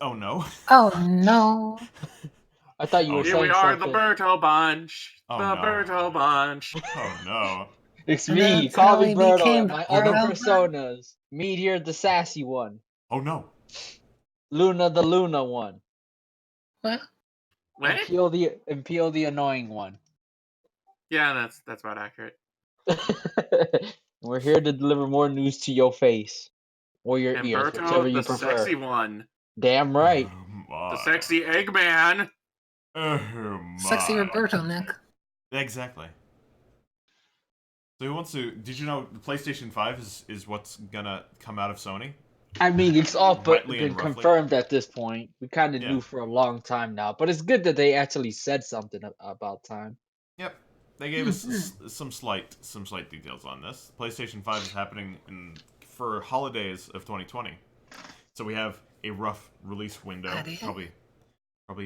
Oh no. Oh no. I thought you were Oh, Here we saying are, the something. Berto Bunch. Oh, The no. Berto Bunch. Oh no. It's And me, that's call how me he Birdo, became and my Oh, other no. personas. Meteor, the sassy one. Oh no. Luna, the Luna one. What? And What? Peel, the annoying one. Yeah, that's about accurate. We're here to deliver more news to your face. Or your And ears, whichever Berto, you the prefer. sexy one. Damn right. The sexy Eggman. Oh Sexy my. Roberto, Nick. Exactly. So who wants to? Did you know the PlayStation 5 is what's gonna come out of Sony? I mean, it's all but Wetly been and roughly. confirmed at this point. We kind of Yeah. knew for a long time now, but it's good that they actually said something about time. Yep. They gave us some slight details on this. PlayStation 5 is happening for holidays of 2020. So we have a rough release window, probably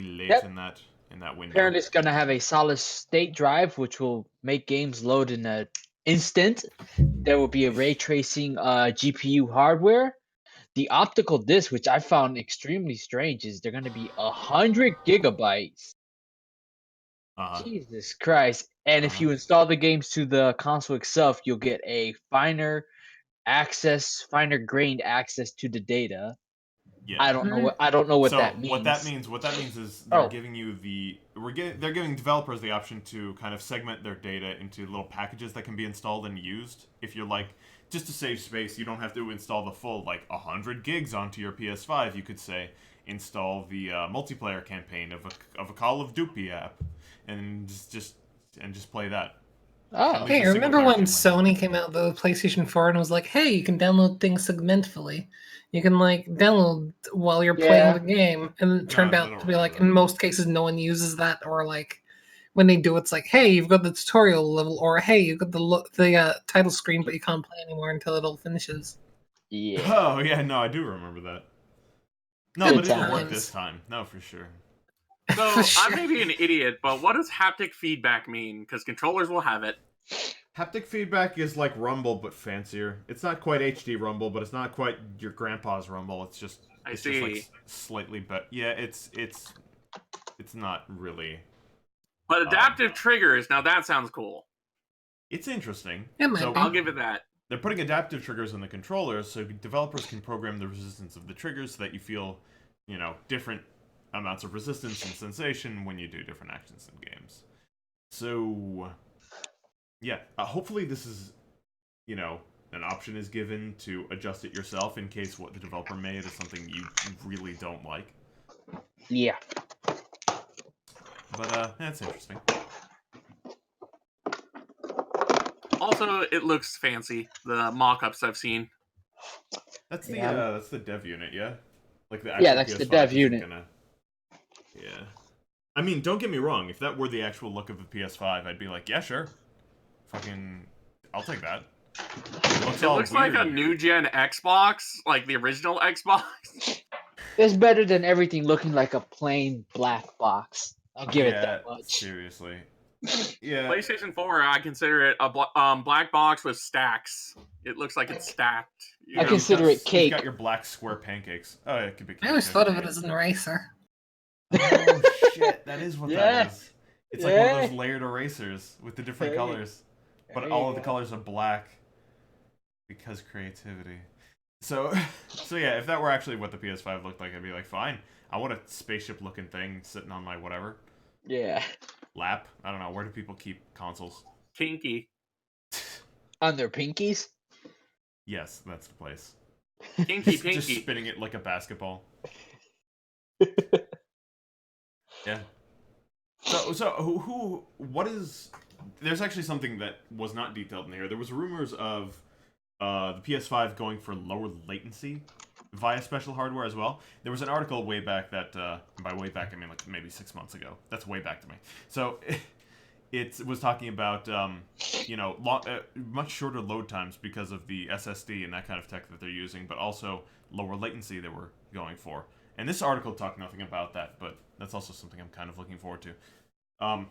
late Yep. in that window. Apparently, it's gonna have a solid state drive, which will make games load in an instant. There will be a ray tracing GPU hardware. The optical disc, which I found extremely strange, is they're gonna be 100 GB. Jesus Christ! And if you install the games to the console itself, you'll get a finer grained access to the data. Yeah. I don't know what that means. What that means is they're giving you they're giving developers the option to kind of segment their data into little packages that can be installed and used. If you're like, just to save space, you don't have to install the full 100 gigs onto your PS5. You could say install the multiplayer campaign of a Call of Duty app and just play that. Oh, Hey, remember when Sony came out with the PlayStation 4 and was like, hey, you can download things segmentally. You can download while you're playing the game. And it turned out to be in most cases no one uses that, or when they do it's like, hey, you've got the tutorial level, or hey, you've got the title screen but you can't play anymore until it all finishes. Yeah. Oh yeah, no, I do remember that. No, but it'll work this time. No, for sure. So, I may be an idiot, but what does haptic feedback mean? Because controllers will have it. Haptic feedback is like Rumble, but fancier. It's not quite HD Rumble, but it's not quite your grandpa's Rumble. It's just just slightly better. Yeah, it's not really. But adaptive triggers, now that sounds cool. It's interesting. So I'll give it that. They're putting adaptive triggers in the controllers, so developers can program the resistance of the triggers so that you feel, different amounts of resistance and sensation when you do different actions in games. So, yeah, hopefully this is, an option is given to adjust it yourself in case what the developer made is something you really don't like. Yeah. But, that's interesting. Also, it looks fancy. The mock-ups I've seen. That's the dev unit, yeah? Like the actual that's PS5 the dev unit. Yeah. I mean, don't get me wrong. If that were the actual look of the PS5, I'd be like, yeah, sure. Fucking, I'll take that. It looks like a new-gen Xbox, like the original Xbox. It's better than everything looking like a plain black box. I'll give it that much. Seriously. Yeah. PlayStation 4, I consider it a black box with stacks. It looks like it's stacked. I consider it cake. You've got your black square pancakes. Oh, yeah, it could be cake. I always thought of it as an eraser. Oh, shit. That is what that is. It's like one of those layered erasers with the different colors. But all of the colors are black. Because creativity. So yeah, if that were actually what the PS5 looked like, I'd be like, fine. I want a spaceship-looking thing sitting on my whatever. Yeah. Lap. I don't know. Where do people keep consoles? Kinky. On their pinkies? Yes, that's the place. Kinky pinky. Just spinning it like a basketball. Yeah. So what is... There's actually something that was not detailed in here. There was rumors of the PS5 going for lower latency via special hardware as well. There was an article way back that, by way back I mean like maybe 6 months ago. That's way back to me. So it was talking about, much shorter load times because of the SSD and that kind of tech that they're using, but also lower latency they were going for. And this article talked nothing about that, but that's also something I'm kind of looking forward to.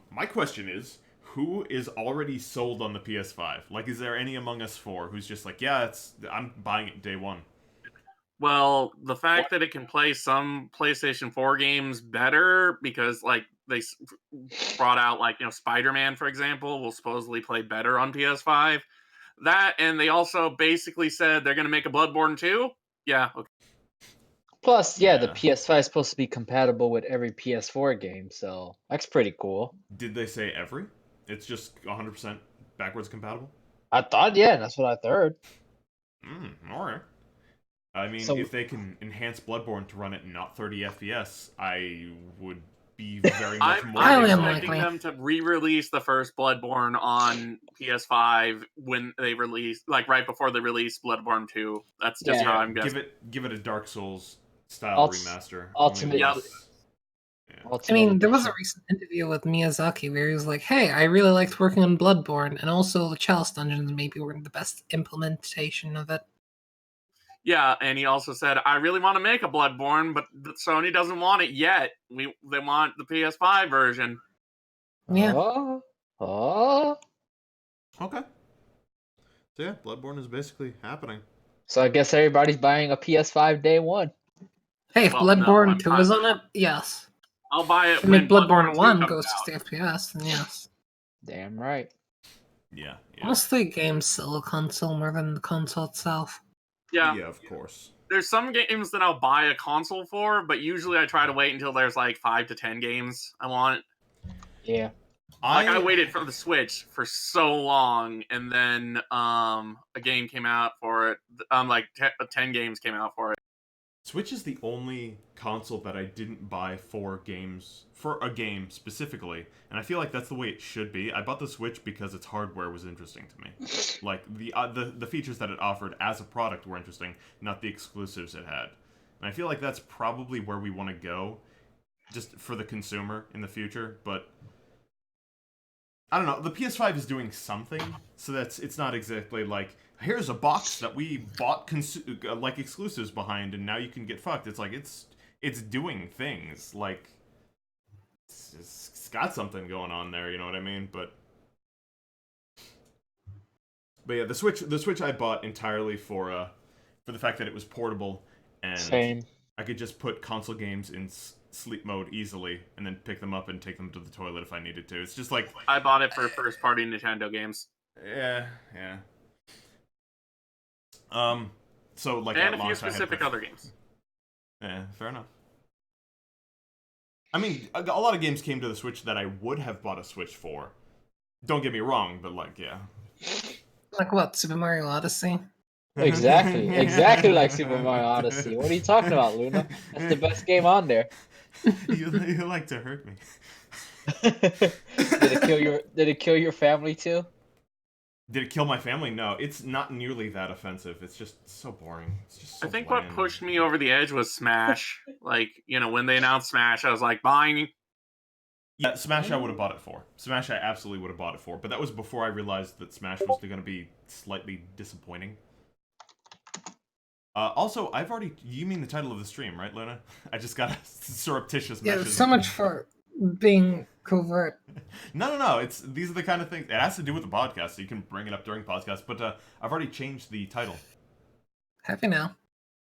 My question is, who is already sold on the PS5? Like, is there any among us four who's just like, yeah, I'm buying it day one? Well, the fact that it can play some PlayStation 4 games better because, like, they brought out, like, Spider-Man, for example, will supposedly play better on PS5. That, and they also basically said they're going to make a Bloodborne 2. Yeah, okay. Plus, the PS5 is supposed to be compatible with every PS4 game, so that's pretty cool. Did they say every? It's just 100% backwards compatible? I thought, that's what I heard. Alright. I mean, So- if they can enhance Bloodborne to run at not 30 FPS, I would be very much more... I'm Highly expecting unlikely. them to re-release the first Bloodborne on PS5 when they release, like, right before they release Bloodborne 2. That's just how I'm guessing. Give it a Dark Souls style remaster. Ultimate. Yep. I mean, there was a recent interview with Miyazaki where he was like, hey, I really liked working on Bloodborne, and also the Chalice Dungeons maybe were the best implementation of it. Yeah, and he also said, I really want to make a Bloodborne, but Sony doesn't want it yet. They want the PS5 version. Yeah. Okay. So yeah, Bloodborne is basically happening. So I guess everybody's buying a PS5 day one. Hey, if Well, no, Bloodborne I'm 2 not. is on it, yes. I'll buy it If when Bloodborne 2 1 comes goes out. 60 FPS, then yes. Damn right. Yeah. Most of the games sell a console more than the console itself. Yeah. Yeah, of course. There's some games that I'll buy a console for, but usually I try to wait until there's like 5 to 10 games I want. Yeah. I waited for the Switch for so long, and then a game came out for it. 10 games came out for it. Switch is the only console that I didn't buy for a game specifically, and I feel like that's the way it should be. I bought the Switch because its hardware was interesting to me. Like the features that it offered as a product were interesting, not the exclusives it had. And I feel like that's probably where we want to go, just for the consumer in the future. But I don't know. The PS5 is doing something, so it's not exactly like, here's a box that we bought like exclusives behind, and now you can get fucked. It's like it's doing things. Like it's got something going on there. You know what I mean? But yeah, the Switch I bought entirely for the fact that it was portable and Same. I could just put console games in sleep mode easily and then pick them up and take them to the toilet if I needed to. It's just like I bought it for first-party Nintendo games. Yeah. So like And at a few launch, specific other games. Yeah, fair enough. I mean, a lot of games came to the Switch that I would have bought a Switch for. Don't get me wrong, but like, yeah. Like what, Super Mario Odyssey? Exactly like Super Mario Odyssey. What are you talking about, Luna? That's the best game on there. you like to hurt me. Did it kill your family too? Did it kill my family? No, it's not nearly that offensive. It's just so boring. It's just so I think bland. what pushed me over the edge was Smash. Like, when they announced Smash, I was like, buying. Yeah, Smash I would have bought it for. Smash I absolutely would have bought it for. But that was before I realized that Smash was going to be slightly disappointing. Also, you mean the title of the stream, right, Luna? I just got a surreptitious message. Yeah, so much for being covert. No. These are the kind of things. It has to do with the podcast, so you can bring it up during podcast. But I've already changed the title. Have you now?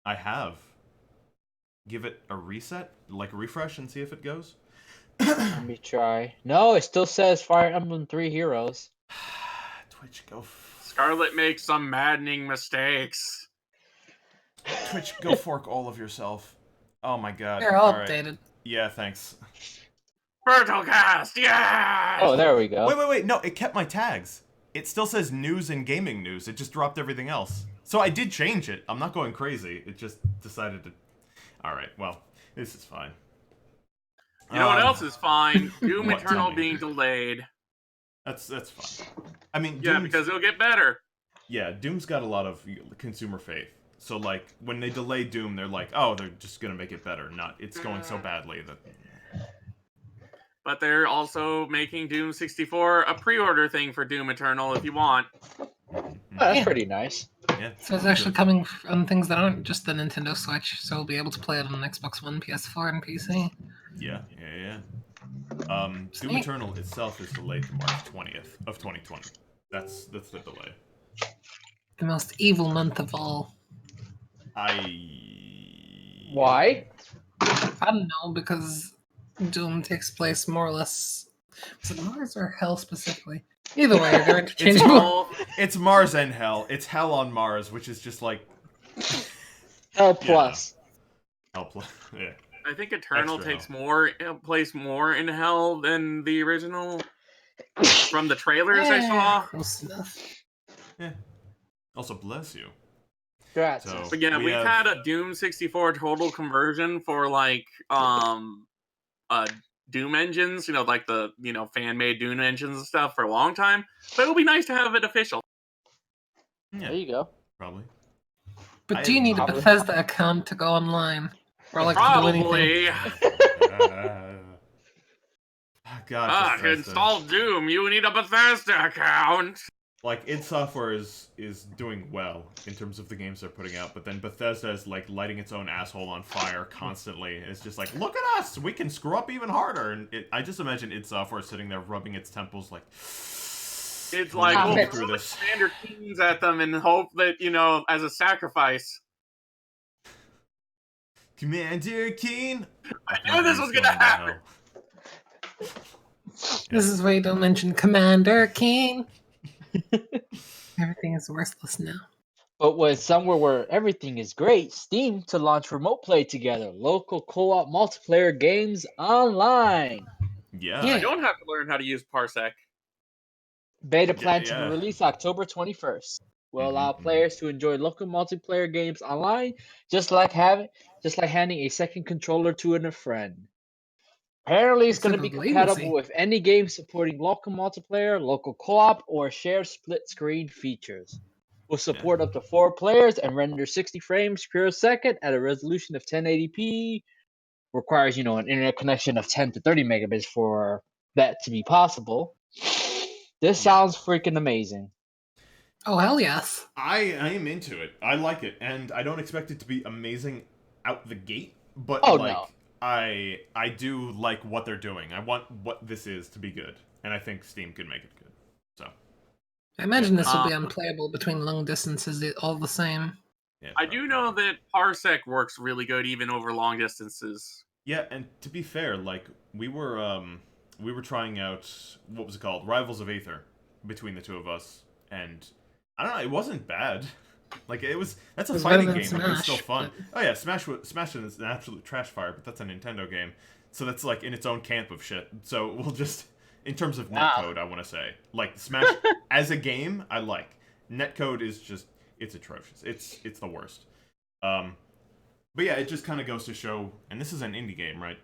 I have. Give it a reset, like a refresh, and see if it goes. Let me try. No, it still says Fire Emblem 3 Heroes. Twitch, go. Scarlet makes some maddening mistakes. Twitch, go fork all of yourself. Oh my god. They're all right. updated. Yeah, thanks. Virtualcast, yeah! Oh, there we go. Wait. No, it kept my tags. It still says news and gaming news. It just dropped everything else. So I did change it. I'm not going crazy. It just decided to... Alright, well, this is fine. You know what else is fine? Doom What, Eternal tell me. being delayed. That's fine. I mean, Yeah, Doom's, because it'll get better. Yeah, Doom's got a lot of consumer faith. So, like, when they delay Doom, they're like, oh, they're just gonna make it better. Not, it's going so badly that... But they're also making Doom 64 a pre-order thing for Doom Eternal if you want. Oh, that's Yeah. pretty nice. Yeah. So it's actually coming on things that aren't just the Nintendo Switch, so we'll be able to play it on Xbox One, PS4, and PC. Yeah. Doom Sweet. Eternal itself is delayed to March 20th of 2020. That's the delay. The most evil month of all. I Why? I don't know, because Doom takes place more or less. Was it Mars or Hell specifically? Either way, they're interchangeable. It's Mars and Hell. It's Hell on Mars, which is just like Hell plus. Hell plus. Yeah. I think Eternal Extra takes place more in Hell than the original. From the trailers I saw. Close enough. Yeah. Also, bless you. Congrats. So, But yeah, we've had a Doom 64 total conversion for like Doom engines, like the fan made Doom engines and stuff for a long time. But it would be nice to have it official. Yeah, there you go. Probably. But do you need a Bethesda account to go online? Or like to do anything? God, to install Doom, you need a Bethesda account. Like, id Software is doing well in terms of the games they're putting out, but then Bethesda is like lighting its own asshole on fire constantly. It's just like, look at us, we can screw up even harder. And I just imagine id Software sitting there rubbing its temples like. It's like we'll throw the Commander Keens at them and hope that as a sacrifice. Commander Keen. I knew this was gonna happen. This is why you don't mention Commander Keen. Everything is worthless now. But with somewhere where everything is great, Steam to launch remote play together, local co-op multiplayer games online. Yeah. I don't have to learn how to use Parsec. Beta planned to be released October 21st. Will allow players to enjoy local multiplayer games online, just like handing a second controller to a friend. Apparently, it's going to be compatible with any game supporting local multiplayer, local co-op, or shared split-screen features. Will support up to 4 players and render 60 frames per second at a resolution of 1080p. Requires, an internet connection of 10 to 30 megabits for that to be possible. This sounds freaking amazing. Oh, hell yes. I am into it. I like it, and I don't expect it to be amazing out the gate, but no. I do like what they're doing. I want what this is to be good, and I think Steam could make it good. So I imagine this will be unplayable between long distances all the same. Yeah, I do know that Parsec works really good even over long distances. Yeah, and to be fair, like we were trying out what was it called? Rivals of Aether between the two of us, and I don't know, it wasn't bad. Like that's a fighting game, but it's still fun. But... Oh yeah, Smash is an absolute trash fire, but that's a Nintendo game, so that's like in its own camp of shit. So we'll just, in terms of netcode, I want to say, like Smash as a game, I like. Netcode is just, it's atrocious. It's the worst. But yeah, it just kind of goes to show, and this is an indie game, right?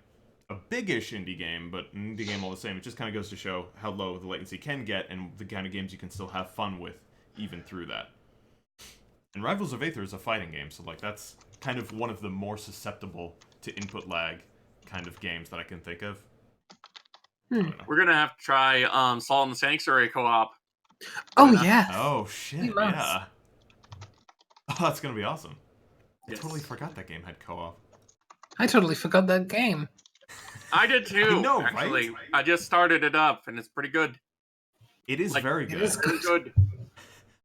A big-ish indie game, but an indie game all the same. It just kind of goes to show how low the latency can get, and the kind of games you can still have fun with, even through that. And Rivals of Aether is a fighting game, so like that's kind of one of the more susceptible to input lag kind of games that I can think of. We're gonna have to try Salt and Sanctuary co-op. Oh yes. Oh shit, yeah. Oh, that's gonna be awesome. I totally forgot that game had co-op. I totally forgot that game. I did too. I know, actually. Right? I just started it up, and it's pretty good. It is very good. It is good.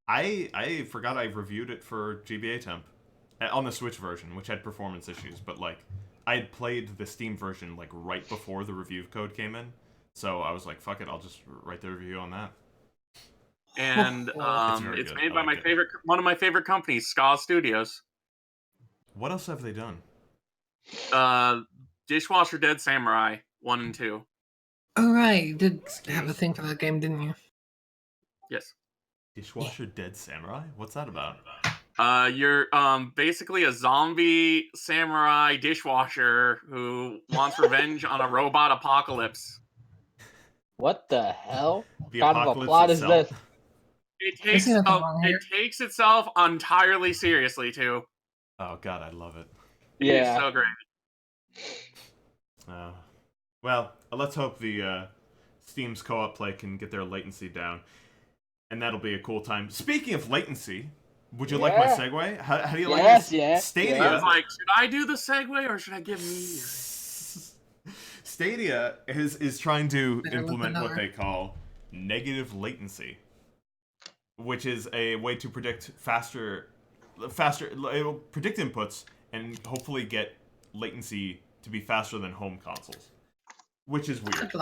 I forgot I reviewed it for GBA Temp on the Switch version, which had performance issues, but like I had played the Steam version like right before the review code came in, so I was like, "Fuck it, I'll just write the review on that." And it's made by one of my favorite companies, Ska Studios. What else have they done? Dishwasher Dead Samurai 1 and 2. Oh right, you did have a thing for that game, didn't you? Yes. Dishwasher Dead Samurai? What's that about? You're basically a zombie samurai dishwasher who wants revenge on a robot apocalypse. What the hell? The kind of a plot itself? is this? It takes itself entirely seriously too. Oh god, I love it. Yeah. It's so great. Well, let's hope the Steam's co-op play can get their latency down. And that'll be a cool time. Speaking of latency, would you like my segue? How do you like this? Stadia. I was like, should I do the segue or should I give me? Stadia is trying to implement what they call negative latency, which is a way to predict faster. It will predict inputs and hopefully get latency to be faster than home consoles, which is weird.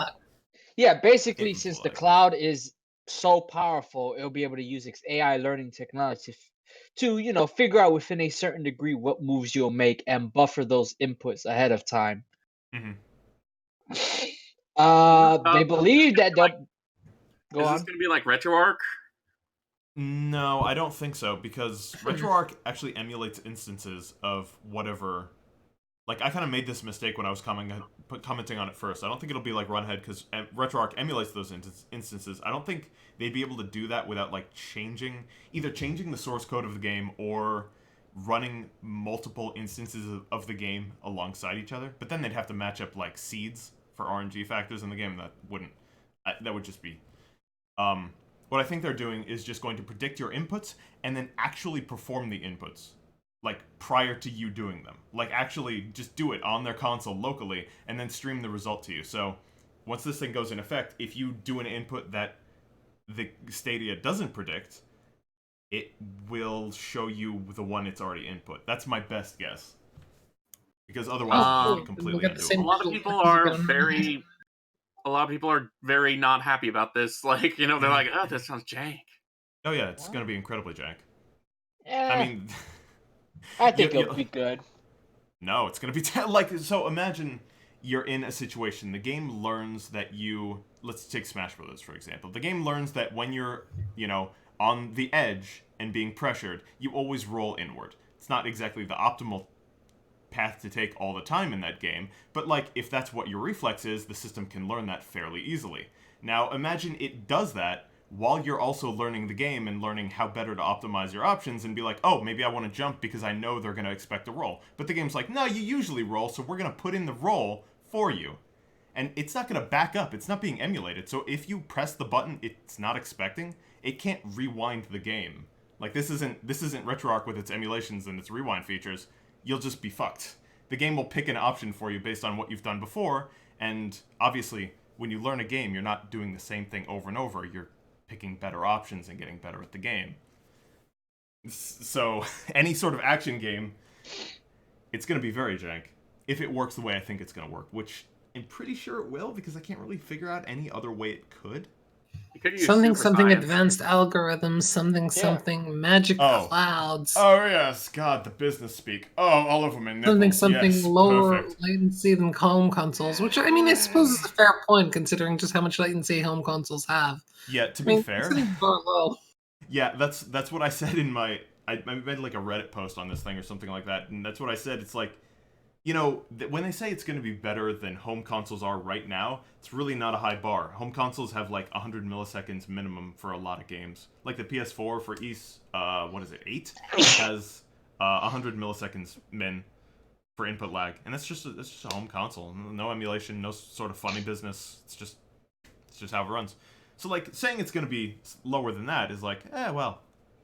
Yeah, basically, since the cloud is so powerful, it'll be able to use AI learning technology to figure out within a certain degree what moves you'll make and buffer those inputs ahead of time. Mm-hmm. They believe that they'll go on. Is this going to be like RetroArch? No, I don't think so, because RetroArch actually emulates instances of whatever. Like, I kind of made this mistake when I was commenting on it first. I don't think it'll be like Runhead, because RetroArch emulates those instances. I don't think they'd be able to do that without, like, either changing the source code of the game or running multiple instances of the game alongside each other. But then they'd have to match up, like, seeds for RNG factors in the game. That would just be... What I think they're doing is just going to predict your inputs and then actually perform the inputs. Like, prior to you doing them. Like, actually just do it on their console locally, and then stream the result to you. So, once this thing goes in effect, if you do an input that the Stadia doesn't predict, it will show you the one it's already input. That's my best guess. Because otherwise, it's completely undoable. A lot of people are very not happy about this. Like, they're like, oh, that sounds jank. Oh yeah, it's going to be incredibly jank. I mean... I think it'll be good. No, it's going to be... so imagine you're in a situation. The game learns that let's take Smash Brothers, for example. The game learns that when you're, on the edge and being pressured, you always roll inward. It's not exactly the optimal path to take all the time in that game, but, if that's what your reflex is, the system can learn that fairly easily. Now, imagine it does that while you're also learning the game and learning how better to optimize your options and be like, oh, maybe I want to jump because I know they're going to expect a roll. But the game's like, no, you usually roll, so we're going to put in the roll for you. And it's not going to back up. It's not being emulated. So if you press the button it's not expecting, it can't rewind the game. This isn't RetroArch with its emulations and its rewind features. You'll just be fucked. The game will pick an option for you based on what you've done before, and obviously, when you learn a game, you're not doing the same thing over and over. You're picking better options and getting better at the game. So, any sort of action game, it's going to be very jank. If it works the way I think it's going to work, which I'm pretty sure it will, because I can't really figure out any other way it could. Something advanced algorithms, something magic clouds. Oh yes, God, the business speak. Oh, all of them in nipples. Something lower latency than home consoles, which I suppose is a fair point considering just how much latency home consoles have. Yeah, to be fair. Yeah, that's what I said in I made a Reddit post on this thing or something like that, and that's what I said. It's like, when they say it's going to be better than home consoles are right now, it's really not a high bar. Home consoles have 100 milliseconds minimum for a lot of games. Like the PS4 for EST, 8 has 100 milliseconds min for input lag, and that's just a home console. No emulation, no sort of funny business. It's just how it runs. So saying it's going to be lower than that is well,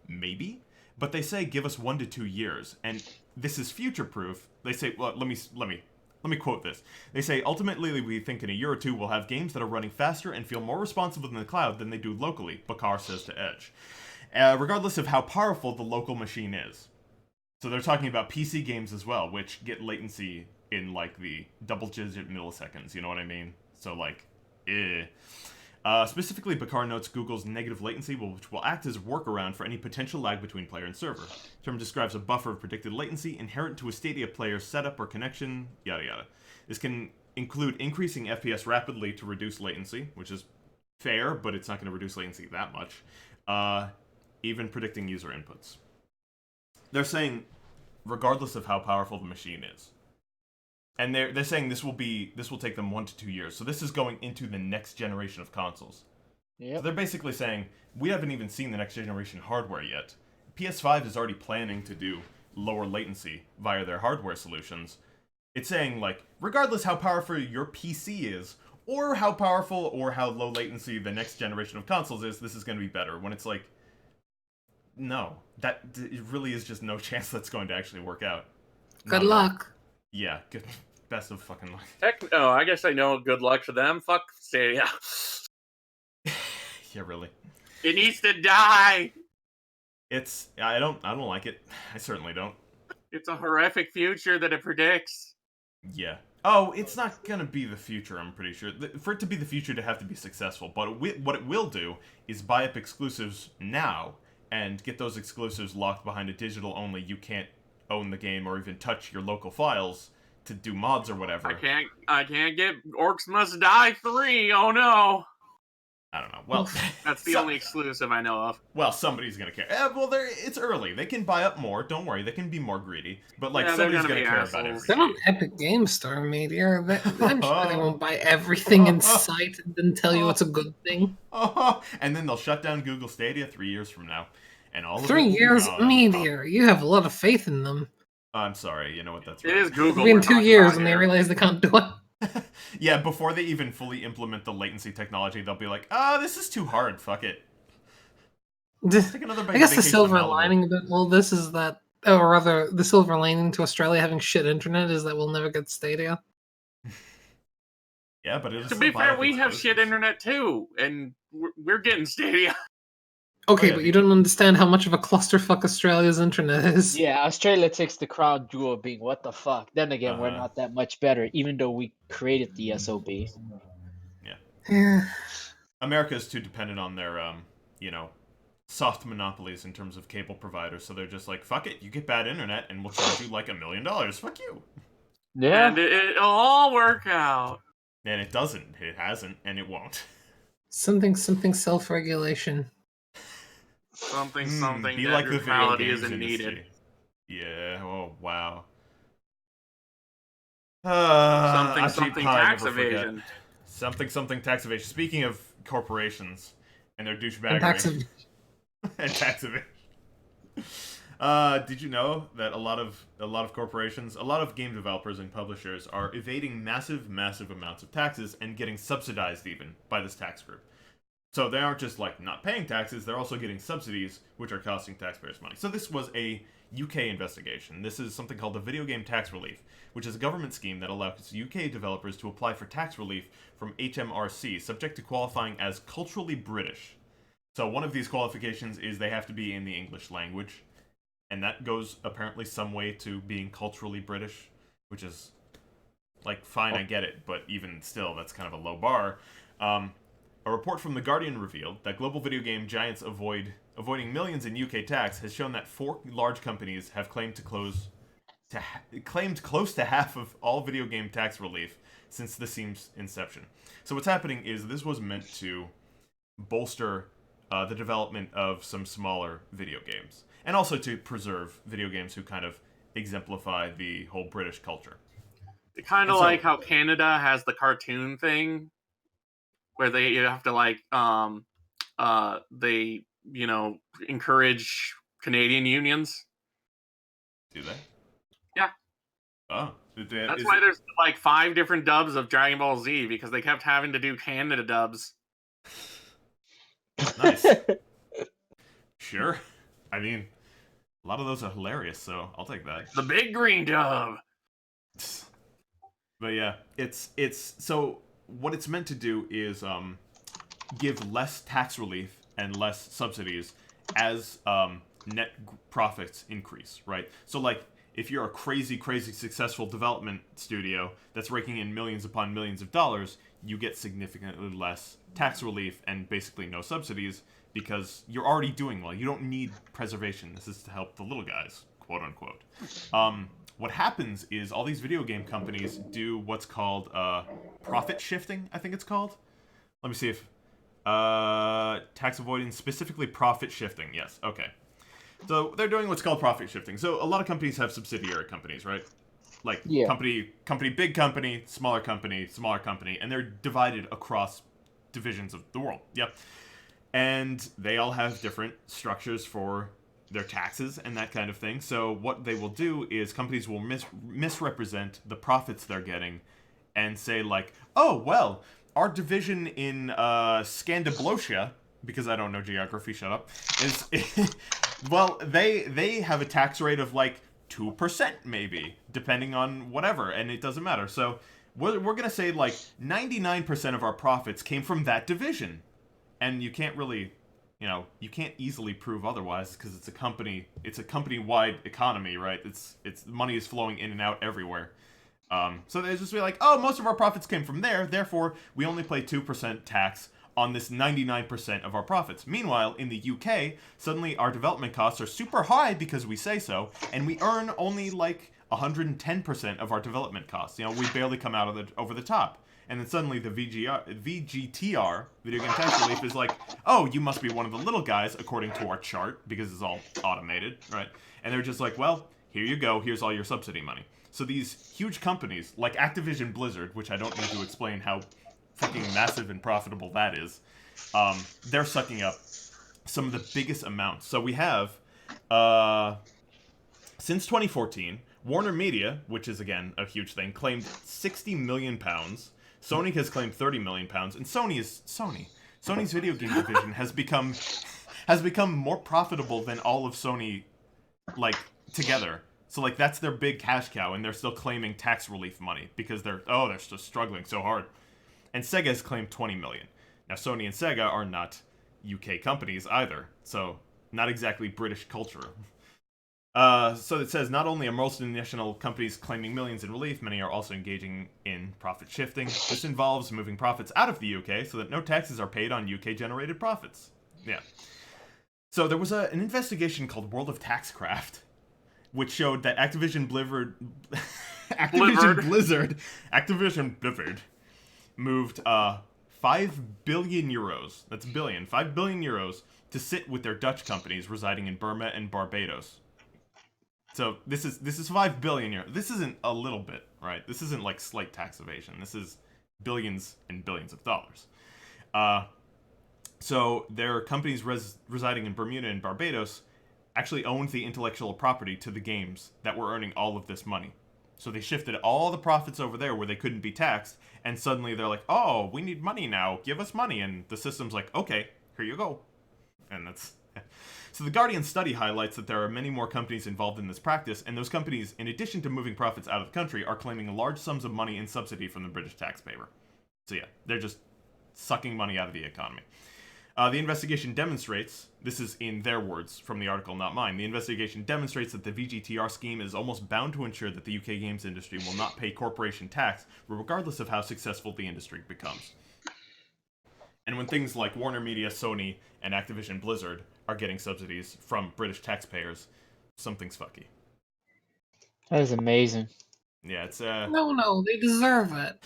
maybe. But they say give us 1 to 2 years, and this is future-proof. They say, well, let me quote this. They say, ultimately, we think in a year or two we'll have games that are running faster and feel more responsive in the cloud than they do locally, Bakar says to Edge. Regardless of how powerful the local machine is. So they're talking about PC games as well, which get latency in, the double-digit milliseconds, you know what I mean? So, specifically, Bakar notes Google's negative latency, which will act as a workaround for any potential lag between player and server. The term describes a buffer of predicted latency inherent to a Stadia player's setup or connection, yada yada. This can include increasing FPS rapidly to reduce latency, which is fair, but it's not going to reduce latency that much. Even predicting user inputs. They're saying, regardless of how powerful the machine is. And they're saying this will take them 1 to 2 years. So this is going into the next generation of consoles. Yep. So they're basically saying, we haven't even seen the next generation hardware yet. PS5 is already planning to do lower latency via their hardware solutions. It's saying, regardless how powerful your PC is, or how powerful or how low latency the next generation of consoles is, this is going to be better. When it's no. It really is just no chance that's going to actually work out. Good luck. Yeah, good. Best of fucking luck. Heck no, I guess I know good luck for them. Fuck Stadia. Yeah, really. It needs to die. I don't like it. I certainly don't. It's a horrific future that it predicts. Yeah. Oh, it's not gonna be the future, I'm pretty sure. For it to be the future, to have to be successful. But what it will do is buy up exclusives now and get those exclusives locked behind a digital only. You can't own the game or even touch your local files to do mods or whatever. I can't get Orcs Must Die 3. Oh no. I don't know. Well, that's the only exclusive I know of. Well, somebody's gonna care. Well, it's early. They can buy up more. Don't worry. They can be more greedy. But like, somebody's gonna care about everything. They're not Epic Game Store, Meteor. I'm sure they won't buy everything in sight and then tell you it's a good thing. And then they'll shut down Google Stadia 3 years from now, and all 3 years, Meteor. You have a lot of faith in them. I'm sorry. You know what? That's right. It is Google. It'll be in 2 years when they realize they can't do it. Yeah, before they even fully implement the latency technology, they'll be like, this is too hard, fuck it. I guess the silver lining of it, this is that, or rather, the silver lining to Australia having shit internet is that we'll never get Stadia. Yeah, but to be fair, we have shit internet too, and we're getting Stadia. Okay, but you don't understand how much of a clusterfuck Australia's internet is. Yeah, Australia takes the crown jewel of being what the fuck. Then again, we're not that much better, even though we created the SOB. Yeah. America is too dependent on their, soft monopolies in terms of cable providers, so they're just like, fuck it, you get bad internet, and we'll charge you like $1 million. Fuck you. Yeah. And it'll all work out. And it doesn't. It hasn't, and it won't. Something self-regulation. Something be that like the video games isn't industry. needed. Yeah, oh wow. Something tax evasion. Something tax evasion. Speaking of corporations and their douchebaggery. And tax evasion. Did you know that a lot of corporations, a lot of game developers and publishers are evading massive amounts of taxes and getting subsidized even by this tax group? So they aren't just like not paying taxes, they're also getting subsidies, which are costing taxpayers money. So this was a UK investigation. This is something called the Video Game Tax Relief, which is a government scheme that allows UK developers to apply for tax relief from HMRC, subject to qualifying as culturally British. So one of these qualifications is they have to be in the English language, and that goes apparently some way to being culturally British, which is like fine, I get it, but even still, that's kind of a low bar. A report from The Guardian revealed that global video game giants avoiding millions in UK tax has shown that 4 large companies have claimed close to half of all video game tax relief since the scheme's inception. So what's happening is this was meant to bolster the development of some smaller video games, and also to preserve video games who kind of exemplify the whole British culture. Kind of like how Canada has the cartoon thing, where they have to they encourage Canadian unions. Do they? Yeah. Oh. That's why there's like 5 different dubs of Dragon Ball Z, because they kept having to do Canada dubs. Nice. Sure. I mean, a lot of those are hilarious, so I'll take that. The big green dub. But yeah, it's so what it's meant to do is give less tax relief and less subsidies as net profits increase, right? So like if you're a crazy successful development studio that's raking in millions upon millions of dollars, you get significantly less tax relief and basically no subsidies because you're already doing well. You don't need preservation. This is to help the little guys, quote unquote. What happens is all these video game companies do what's called profit shifting, I think it's called. Let me see if tax avoidance, specifically profit shifting. Yes, okay. So they're doing what's called profit shifting. So a lot of companies have subsidiary companies, right? Like company, big company, smaller company, and they're divided across divisions of the world. Yep. And they all have different structures for their taxes and that kind of thing. So what they will do is companies will misrepresent the profits they're getting and say like, oh, well, our division in Scandablosia, because I don't know geography, shut up, is, well, they have a tax rate of like 2% maybe, depending on whatever, and it doesn't matter. So we're going to say like 99% of our profits came from that division. And you can't really, you can't easily prove otherwise because it's a company-wide economy, right? It's money is flowing in and out everywhere. So they just be like, oh, most of our profits came from there, therefore we only pay 2% tax on this 99% of our profits. Meanwhile, in the UK, suddenly our development costs are super high because we say so, and we earn only like 110% of our development costs. You know, we barely come out of over the top. And then suddenly the VGTR, Video Game Tax Relief, is like, oh, you must be one of the little guys, according to our chart, because it's all automated, right? And they're just like, well, here you go, here's all your subsidy money. So these huge companies, like Activision Blizzard, which I don't need to explain how freaking massive and profitable that is, they're sucking up some of the biggest amounts. So we have, since 2014, Warner Media, which is, again, a huge thing, claimed £60 million. Sony has claimed £30 million, and Sony is Sony. Sony's video game division has become more profitable than all of Sony, like, together. So, like, that's their big cash cow, and they're still claiming tax relief money because they're just struggling so hard. And Sega has claimed $20 million. Now, Sony and Sega are not UK companies either, so not exactly British culture. So it says, not only are multinational companies claiming millions in relief, many are also engaging in profit shifting. This involves moving profits out of the UK so that no taxes are paid on UK-generated profits. Yeah. So there was an investigation called World of Taxcraft, which showed that Activision Blizzard moved 5 billion euros, that's billion, 5 billion euros, to sit with their Dutch companies residing in Burma and Barbados. So this is 5 billion euros. This isn't a little bit, right? This isn't like slight tax evasion. This is billions and billions of dollars. So their companies residing in Bermuda and Barbados actually owned the intellectual property to the games that were earning all of this money. So they shifted all the profits over there where they couldn't be taxed, and suddenly they're like, oh, we need money now, give us money, and the system's like, okay, here you go. And that's... So the Guardian study highlights that there are many more companies involved in this practice, and those companies, in addition to moving profits out of the country, are claiming large sums of money in subsidy from the British taxpayer. So yeah, they're just sucking money out of the economy. The investigation demonstrates, this is in their words from the article, not mine, the investigation demonstrates that the VGTR scheme is almost bound to ensure that the UK games industry will not pay corporation tax, regardless of how successful the industry becomes. And when things like Warner Media, Sony, and Activision Blizzard are getting subsidies from British taxpayers, something's fucky. That is amazing. Yeah, it's No, they deserve it.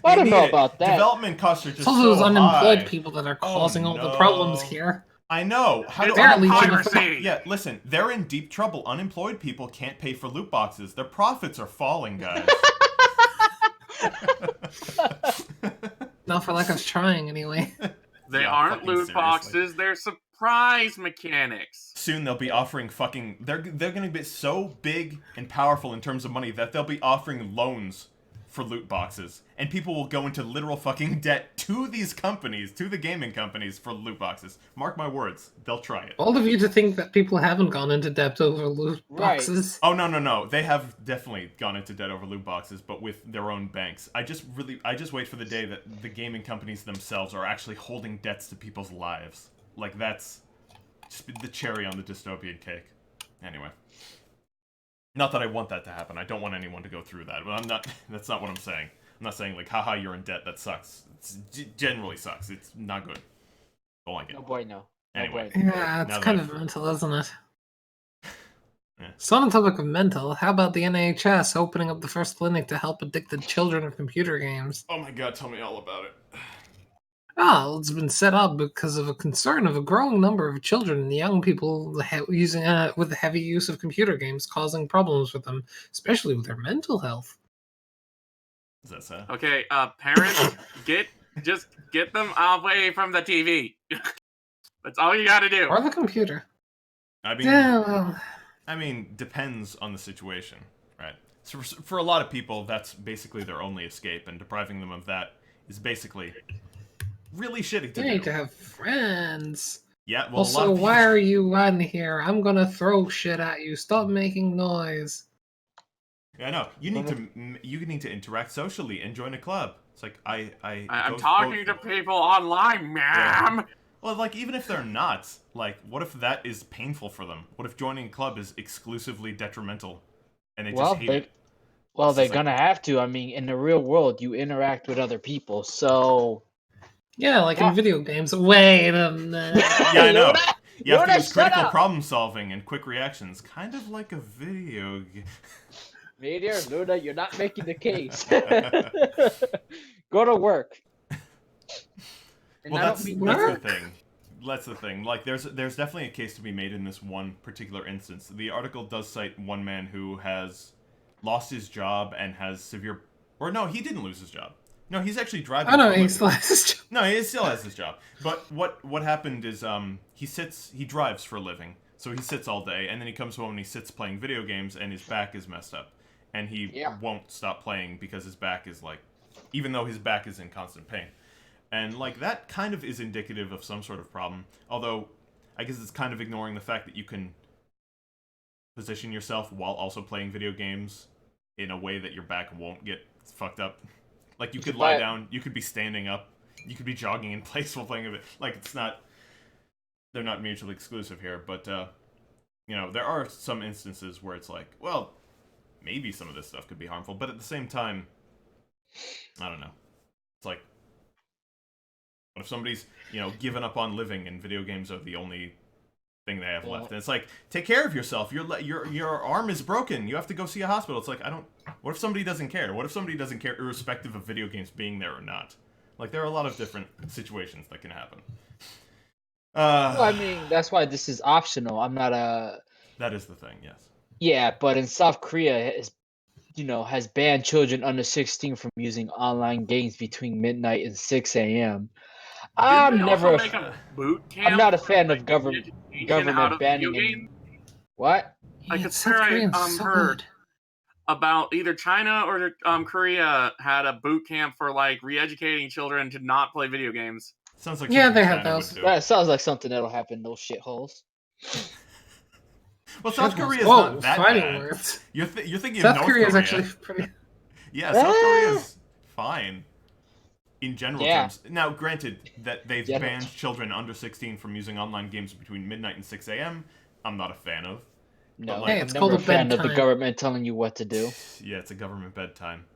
I don't know about that. Development costs are just so so those unemployed high. people that are causing all the no. problems here. I know. How do Yeah, listen, they're in deep trouble. Unemployed people can't pay for loot boxes. Their profits are falling, guys. Not for lack of trying, anyway. They Yeah, aren't fucking loot seriously. boxes, they're surprise mechanics. Soon they'll be offering fucking... They're going to be so big and powerful in terms of money that they'll be offering loans for loot boxes. And people will go into literal fucking debt to these companies, to the gaming companies, for loot boxes. Mark my words, they'll try it. All of you to think that people haven't gone into debt over loot boxes. Oh, no. They have definitely gone into debt over loot boxes, but with their own banks. I just wait for the day that the gaming companies themselves are actually holding debts to people's lives. Like, that's just the cherry on the dystopian cake. Anyway. Not that I want that to happen. I don't want anyone to go through that. But that's not what I'm saying. I'm not saying, like, haha, you're in debt. That sucks. It generally sucks. It's not good. Don't like it. No boy, no. Anyway. Yeah, it's now kind that of mental, isn't it? Yeah. So on the topic of mental, how about the NHS opening up the first clinic to help addicted children of computer games? Oh my god, tell me all about it. Well, it's been set up because of a concern of a growing number of children and young people using with the heavy use of computer games causing problems with them, especially with their mental health. Is that sad? Okay, parents, just get them away from the TV. That's all you gotta do. Or the computer. I mean, Yeah, well, depends on the situation, right? So for a lot of people, that's basically their only escape, and depriving them of that is basically really shitty to you need do. to have friends. Yeah, well, Also, a lot of people... why are you on here? I'm gonna throw shit at you. Stop making noise. Yeah, I know. You need to interact socially and join a club. It's like I'm talking to people online, ma'am. Yeah. Well, like, even if they're not, like, what if that is painful for them? What if joining a club is exclusively detrimental and they just hate it? Well, they're gonna have to. I mean, in the real world, you interact with other people, so Yeah, like in video games. Wait a minute. Yeah, I know. You have to Luna, use shut critical up! problem solving and quick reactions, kind of like a video game. Meteor, Luna, you're not making the case. Go to work. And Well, I that's don't mean the work. thing. That's the thing. Like, there's definitely a case to be made in this one particular instance. The article does cite one man who has lost his job and has severe, or no, he didn't lose his job. No, he's actually driving. Oh no, for a he living. still has his job. No, he still has his job. But what happened is he drives for a living. So he sits all day and then he comes home and he sits playing video games and his back is messed up. And he won't stop playing because his back is like, even though his back is in constant pain. And like that kind of is indicative of some sort of problem. Although I guess it's kind of ignoring the fact that you can position yourself while also playing video games in a way that your back won't get fucked up. Like, you could lie down, you could be standing up, you could be jogging in place while playing a bit. Like, it's not... They're not mutually exclusive here, but, you know, there are some instances where it's like, well, maybe some of this stuff could be harmful, but at the same time, I don't know. It's like, what if somebody's, you know, given up on living and video games are the only thing they have left? And it's like, take care of yourself. Your arm is broken. You have to go see a hospital. It's like, what if somebody doesn't care? What if somebody doesn't care irrespective of video games being there or not? Like, there are a lot of different situations that can happen. Well, I mean, that's why this is optional. I'm not a... That is the thing, yes. Yeah, but in South Korea, has banned children under 16 from using online games between midnight and 6 a.m. I'm never. Make a boot camp I'm not a for, fan like, of government out of banning video any. What? I Yeah, could South swear I Korean's so heard good. about either China or Korea had a boot camp for like re-educating children to not play video games. Sounds like Yeah, something they have China would those. do. That sounds like something that'll happen in those shitholes. Well, South Korea is Whoa, not that fighting bad. words. You're thinking South of North Korea is Korea. actually pretty. Yeah, South Korea's fine. In general Yeah. terms. Now, granted that they've Yeah. banned children under 16 from using online games between midnight and 6 a.m., I'm not a fan of. No, like- Hey, I'm it's never called a a fan of the bedtime. government telling you what to do. Yeah, it's a government bedtime.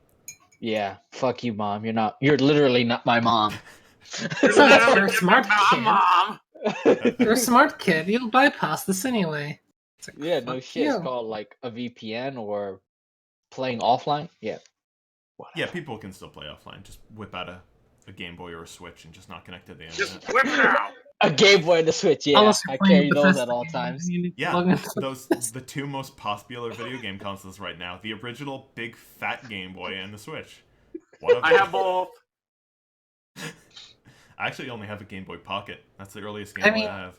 Yeah, fuck you, mom. You're literally not my mom. That's for a smart kid. Mom. You're a smart kid. You'll bypass this anyway. It's like, Yeah, no fuck shit. It's you. called like a VPN or playing offline. Yeah. Yeah, people can still play offline. Just whip out a Game Boy or a Switch and just not connect to the internet. Just whip it out. A Game Boy and a Switch. Yeah, Unless you're I playing carry those Bethesda at all games, times. and you need to Yeah, log into the two most popular video game consoles right now. The original big fat Game Boy and the Switch. One of I them. have both. I actually only have a Game Boy Pocket. That's the earliest Game Boy mean- I have.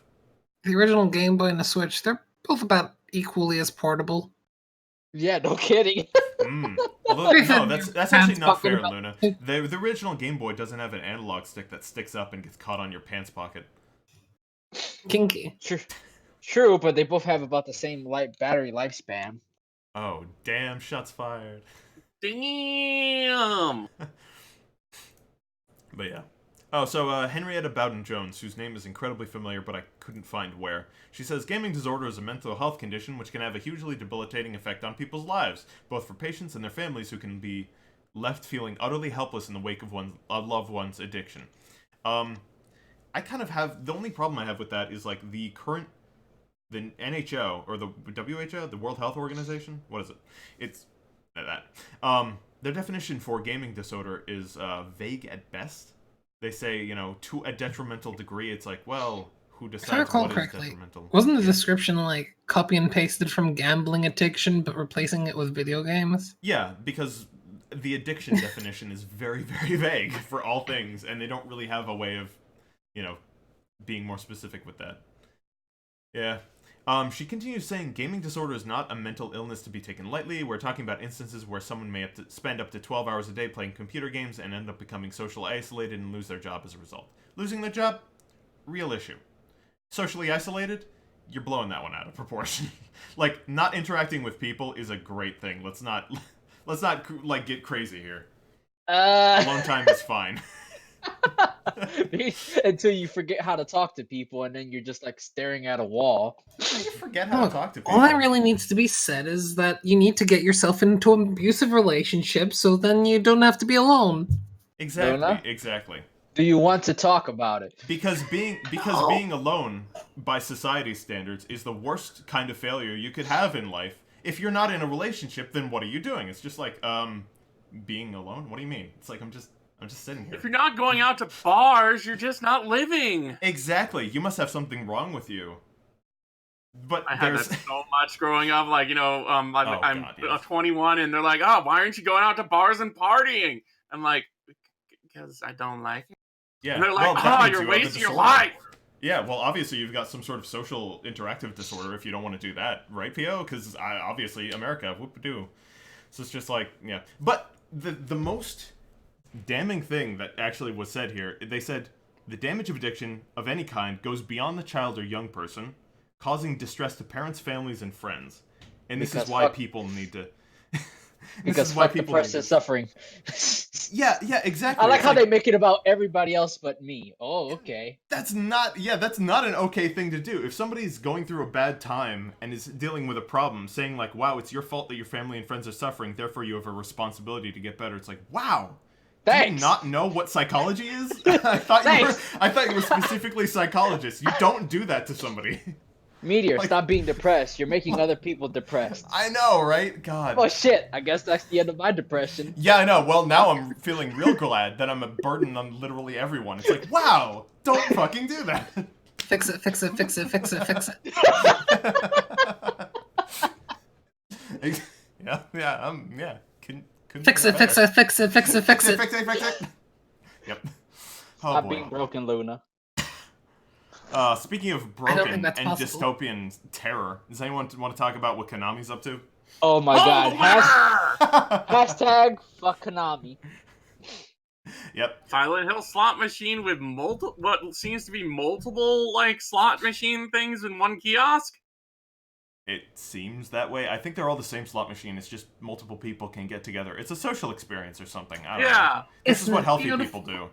the original Game Boy and the Switch. They're both about equally as portable. Yeah, no kidding. Although, no, that's actually Pants not pocket fair, about- Luna. The original Game Boy doesn't have an analog stick that sticks up and gets caught on your pants pocket. Kinky. True, but they both have about the same battery lifespan. Oh, damn, shots fired. Damn. But yeah. Oh, so Henrietta Bowden-Jones, whose name is incredibly familiar, but I couldn't find where. She says, gaming disorder is a mental health condition which can have a hugely debilitating effect on people's lives, both for patients and their families who can be left feeling utterly helpless in the wake of a loved one's addiction. I kind of have... The only problem I have with that is, like, the NHL, or the WHO, the World Health Organization? What is it? It's that. Their definition for gaming disorder is vague at best. They say, to a detrimental degree. It's like, well, who If I decides recall what is correctly, detrimental? wasn't the description like copy and pasted from gambling addiction, but replacing it with video games? Yeah, because the addiction definition is very, very vague for all things, and they don't really have a way of, being more specific with that. Yeah. She continues saying, gaming disorder is not a mental illness to be taken lightly. We're talking about instances where someone may have to spend up to 12 hours a day playing computer games and end up becoming socially isolated and lose their job as a result. Losing their job? Real issue. Socially isolated? You're blowing that one out of proportion. Like, not interacting with people is a great thing. Let's not like, get crazy here. Alone time is fine. Until you forget how to talk to people, and then you're just like staring at a wall. You forget how to talk to people. All that really needs to be said is that you need to get yourself into an abusive relationship, so then you don't have to be alone. Exactly. Do you want to talk about it? Because being alone by society standards is the worst kind of failure you could have in life. If you're not in a relationship, then what are you doing? It's just like being alone. What do you mean? It's like I'm just sitting here. If you're not going out to bars, you're just not living. Exactly. You must have something wrong with you. But I had that so much growing up. Like, I'm 21, and they're like, "Oh, why aren't you going out to bars and partying?" I'm like, "Because I don't like it." Yeah. And they're like, "Oh, you're wasting your life." Yeah. Well, obviously you've got some sort of social interactive disorder if you don't want to do that, right, P.O.? Because obviously America, whoop-a-doo. So it's just like, yeah. But the most damning thing that actually was said here, they said the damage of addiction of any kind goes beyond the child or young person, causing distress to parents, families, and friends. And this is why people need to... Because fuck the person suffering. Yeah, exactly. I like how they make it about everybody else but me. Oh, okay. That's not an okay thing to do. If somebody's going through a bad time and is dealing with a problem, saying like, wow, it's your fault that your family and friends are suffering, therefore you have a responsibility to get better. It's like, wow. Thanks. Do you not know what psychology is? I thought you were specifically psychologists. You don't do that to somebody. Meteor, stop being depressed. You're making other people depressed. I know, right? God. Oh shit, I guess that's the end of my depression. Yeah, I know. Well, now I'm feeling real glad that I'm a burden on literally everyone. It's like, wow, don't fucking do that. Fix it. Yeah. Fix it. Yep. Stop being broken, Luna. Speaking of broken and possible. dystopian terror, does anyone want to talk about what Konami's up to? Oh my god. Hashtag fuck Konami. Yep. Silent Hill slot machine with what seems to be multiple like slot machine things in one kiosk. It seems that way. I think they're all the same slot machine. It's just multiple people can get together. It's a social experience or something. I don't know. This is what healthy people do.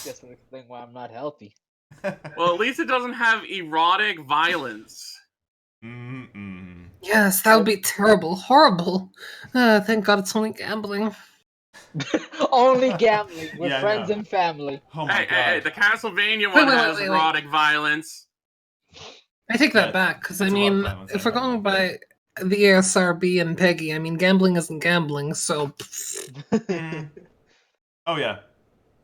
Guess we'll explain why I'm not healthy. Well, at least it doesn't have erotic violence. Yes, that would be terrible. Horrible. Thank God it's only gambling. Only gambling with friends and family. Oh my God. Hey, the Castlevania one has erotic violence. I take that back, because I mean, if we're going by the ASRB and Peggy, I mean, gambling isn't gambling, so... Oh yeah.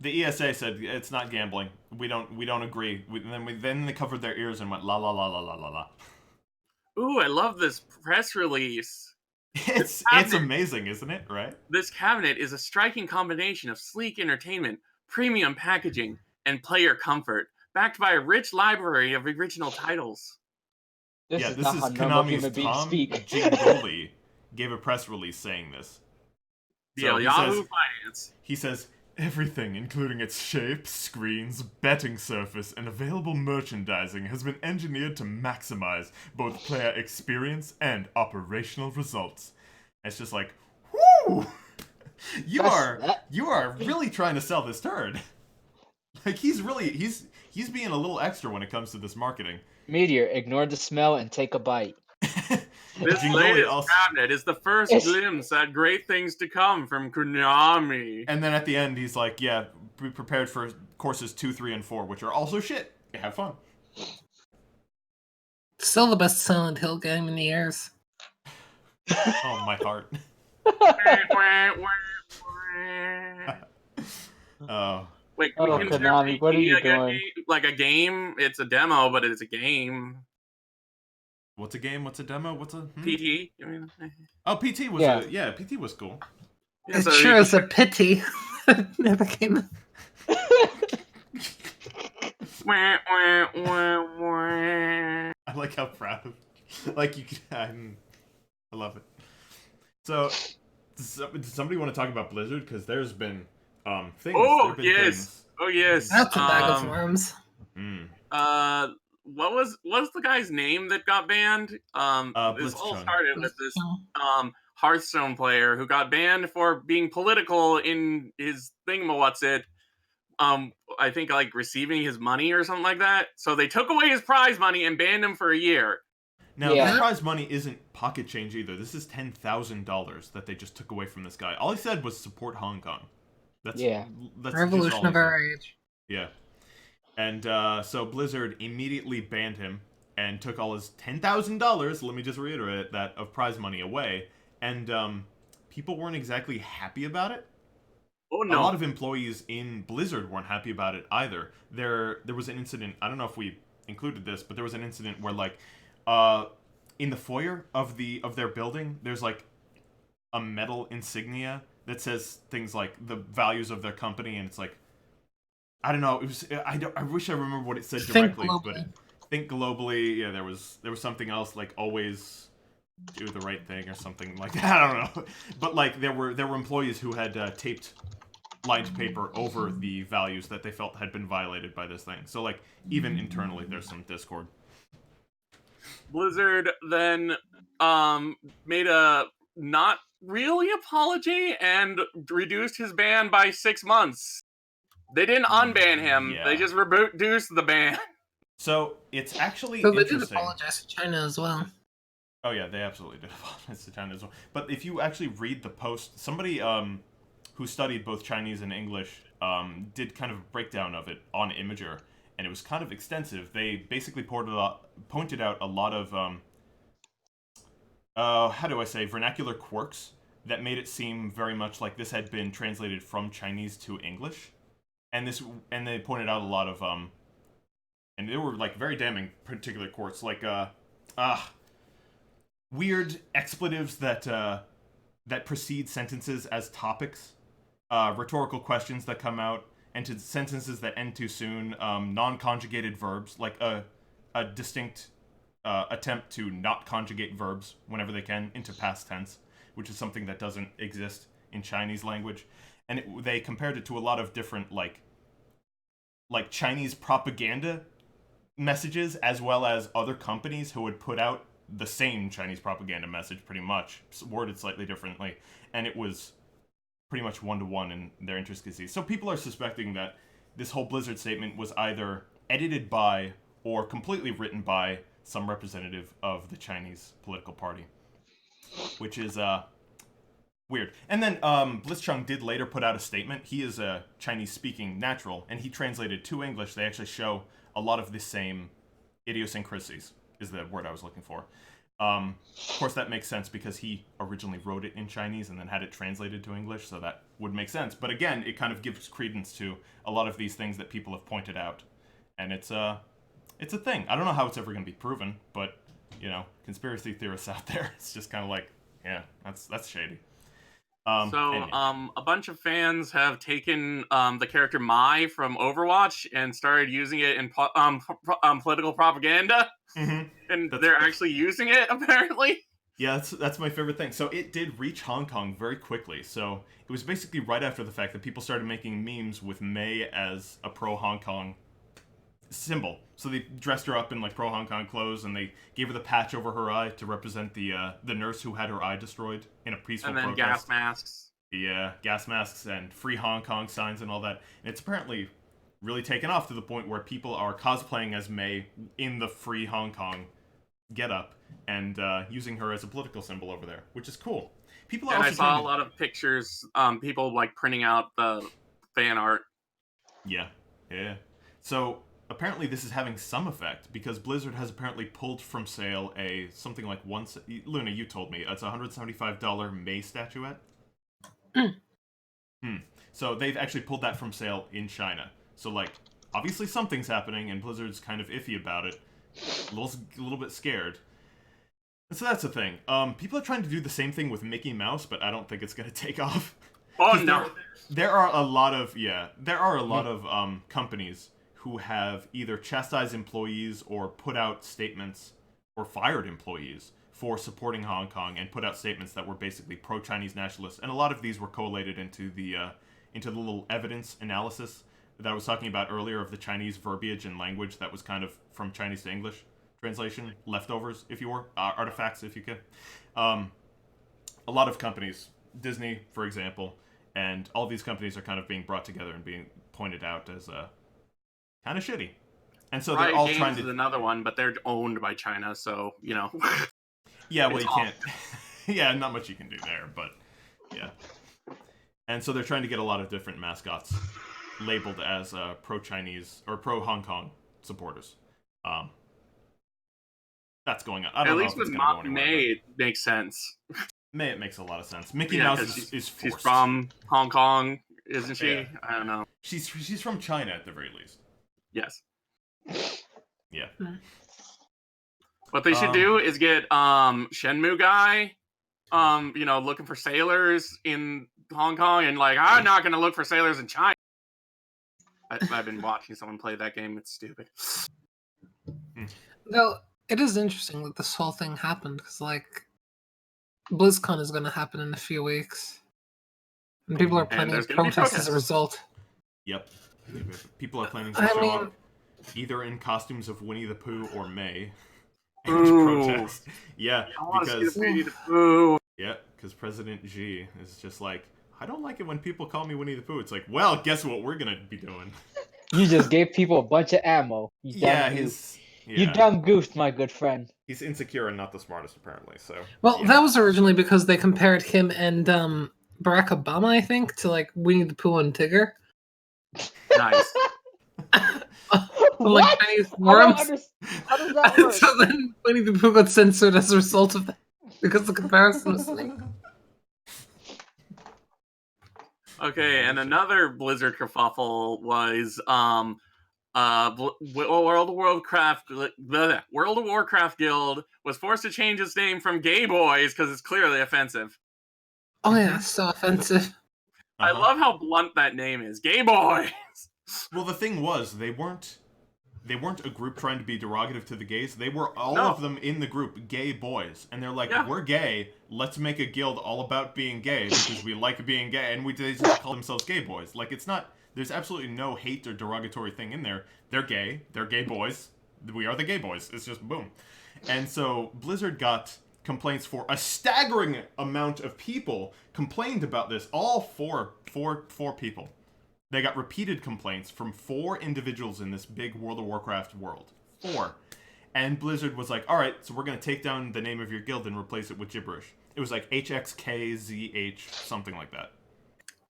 The ESA said it's not gambling. We don't agree. Then they covered their ears and went la la la la la la la. Ooh, I love this press release. It's amazing, isn't it? Right? This cabinet is a striking combination of sleek entertainment, premium packaging, and player comfort, backed by a rich library of original titles. This is Konami's Tom Gingoli gave a press release saying this. So Yahoo Finance. He says, everything, including its shape, screens, betting surface, and available merchandising, has been engineered to maximize both player experience and operational results. And it's just like, whoo! You are really trying to sell this turd. Like he's being a little extra when it comes to this marketing. Meteor, ignore the smell and take a bite. This latest cabinet is the first glimpse at great things to come from Konami. And then at the end, he's like, yeah, be prepared for courses 2, 3, and 4, which are also shit. Have fun. Still the best Silent Hill game in the years. Oh, my heart. Oh. Wait, Konami, what are you doing? Like a game? It's a demo, but it's a game. What's a game? What's a demo? What's a PT? Oh, PT was PT was cool. Yeah, it sure is a pity. Never came. I like how proud of, like you can. I love it. So, does somebody want to talk about Blizzard? Because there's been things. Oh yes. Oh yes. That's a bag of worms. What's the guy's name that got banned? This all started with this Hearthstone player who got banned for being political in his thingamawhatsit. I think like receiving his money or something like that. So they took away his prize money and banned him for a year. Now, this prize money isn't pocket change either. This is $10,000 that they just took away from this guy. All he said was support Hong Kong. That's revolution of our age. Yeah. And so Blizzard immediately banned him and took all his $10,000, let me just reiterate that, of prize money away. And people weren't exactly happy about it. Oh, no. A lot of employees in Blizzard weren't happy about it either. There was an incident, I don't know if we included this, but there was an incident where, like, in the foyer of their building, there's, like, a metal insignia that says things like the values of their company, and it's like, I don't know, it was, I wish I remember what it said directly, but think globally, yeah, there was something else, like, always do the right thing or something like that, I don't know. But, like, there were employees who had taped lined paper over the values that they felt had been violated by this thing. So, like, even internally, there's some discord. Blizzard then made a not really apology and reduced his ban by 6 months. They didn't unban him. Yeah. They just reduced the ban. So it's actually they did apologize to China as well. Oh yeah, they absolutely did apologize to China as well. But if you actually read the post, somebody who studied both Chinese and English did kind of a breakdown of it on Imager, and it was kind of extensive. They basically pointed out a lot of how do I say, vernacular quirks that made it seem very much like this had been translated from Chinese to English, and they pointed out a lot of and they were like very damning particular quirks, like weird expletives that precede sentences as topics, rhetorical questions that come out, and to sentences that end too soon, non-conjugated verbs, like a distinct attempt to not conjugate verbs whenever they can into past tense, which is something that doesn't exist in Chinese language. And they compared it to a lot of different like Chinese propaganda messages, as well as other companies who would put out the same Chinese propaganda message, pretty much worded slightly differently, and it was pretty much one-to-one in their intricacies. So people are suspecting that this whole Blizzard statement was either edited by or completely written by some representative of the Chinese political party, which is weird. And then Blitzchung did later put out a statement. He is a Chinese-speaking natural, and he translated to English. They actually show a lot of the same idiosyncrasies, is the word I was looking for. Of course, that makes sense because he originally wrote it in Chinese and then had it translated to English, so that would make sense. But again, it kind of gives credence to a lot of these things that people have pointed out. And it's a thing. I don't know how it's ever going to be proven, but, you know, conspiracy theorists out there, it's just kind of like, yeah, that's shady. Anyway. A bunch of fans have taken the character Mai from Overwatch and started using it in political propaganda. Mm-hmm. And they're actually using it, apparently. Yeah, that's my favorite thing. So it did reach Hong Kong very quickly. So it was basically right after the fact that people started making memes with Mei as a pro-Hong Kong symbol. So they dressed her up in like pro-Hong Kong clothes, and they gave her the patch over her eye to represent the nurse who had her eye destroyed in a peaceful protest. And then gas masks. Yeah, gas masks and free Hong Kong signs and all that. And it's apparently really taken off to the point where people are cosplaying as Mei in the free Hong Kong getup and using her as a political symbol over there, which is cool. People are and also I saw a lot of pictures, people like printing out the fan art. Yeah. So apparently this is having some effect, because Blizzard has apparently pulled from sale something like Luna, you told me, it's a $175 Mei statuette. So they've actually pulled that from sale in China. So, like, obviously something's happening, and Blizzard's kind of iffy about it. A little bit scared. And so that's the thing. People are trying to do the same thing with Mickey Mouse, but I don't think it's going to take off. Oh, no. There are a lot of companies who have either chastised employees or put out statements or fired employees for supporting Hong Kong, and put out statements that were basically pro-Chinese nationalists. And a lot of these were collated into the little evidence analysis that I was talking about earlier of the Chinese verbiage and language that was kind of from Chinese to English translation, leftovers, if you were, artifacts, if you could. a lot of companies, Disney, for example, and all these companies are kind of being brought together and being pointed out as kind of shitty. And so they're all trying to. Is another one, but they're owned by China, so Yeah, well, you can't. Yeah, not much you can do there, but yeah. And so they're trying to get a lot of different mascots labeled as pro-Chinese or pro-Hong Kong supporters. That's going on. I don't know if it's going to go anywhere. May, it makes sense. May, it makes a lot of sense. Mickey Mouse is forced. She's from Hong Kong, isn't she? Yeah. I don't know. She's from China at the very least. Yes. Yeah. What they should do is get Shenmue guy, looking for sailors in Hong Kong, and like, I'm not gonna look for sailors in China. I've been watching someone play that game. It's stupid. Though it is interesting that this whole thing happened because, like, BlizzCon is going to happen in a few weeks, and people are planning protests as a result. Yep, people are planning to show up either in costumes of Winnie the Pooh or May and protest. Yeah, because President Xi is just like, I don't like it when people call me Winnie the Pooh. It's like, well, guess what we're gonna be doing? You just gave people a bunch of ammo. You dumb goose, my good friend. He's insecure and not the smartest, apparently. So. Well, that was originally because they compared him and Barack Obama, I think, to like Winnie the Pooh and Tigger. Nice. What? Chinese forums. How does that work? So then Winnie the Pooh got censored as a result of that because the comparison was like. Okay, and another Blizzard kerfuffle was World of Warcraft Guild was forced to change its name from Gay Boys because it's clearly offensive. Oh yeah, so offensive. I love how blunt that name is. Gay Boys. Well, the thing was, they weren't a group trying to be derogative to the gays. They were all of them in the group gay boys, and they're like, we're gay. Let's make a guild all about being gay because we like being gay, and they just call themselves gay boys. Like, it's not. There's absolutely no hate or derogatory thing in there. They're gay. They're gay boys. We are the gay boys. It's just boom. And so Blizzard got complaints for a staggering amount of people complained about this. All four people. They got repeated complaints from 4 individuals in this big World of Warcraft world. 4. And Blizzard was like, all right, so we're going to take down the name of your guild and replace it with gibberish. It was like HXKZH, something like that.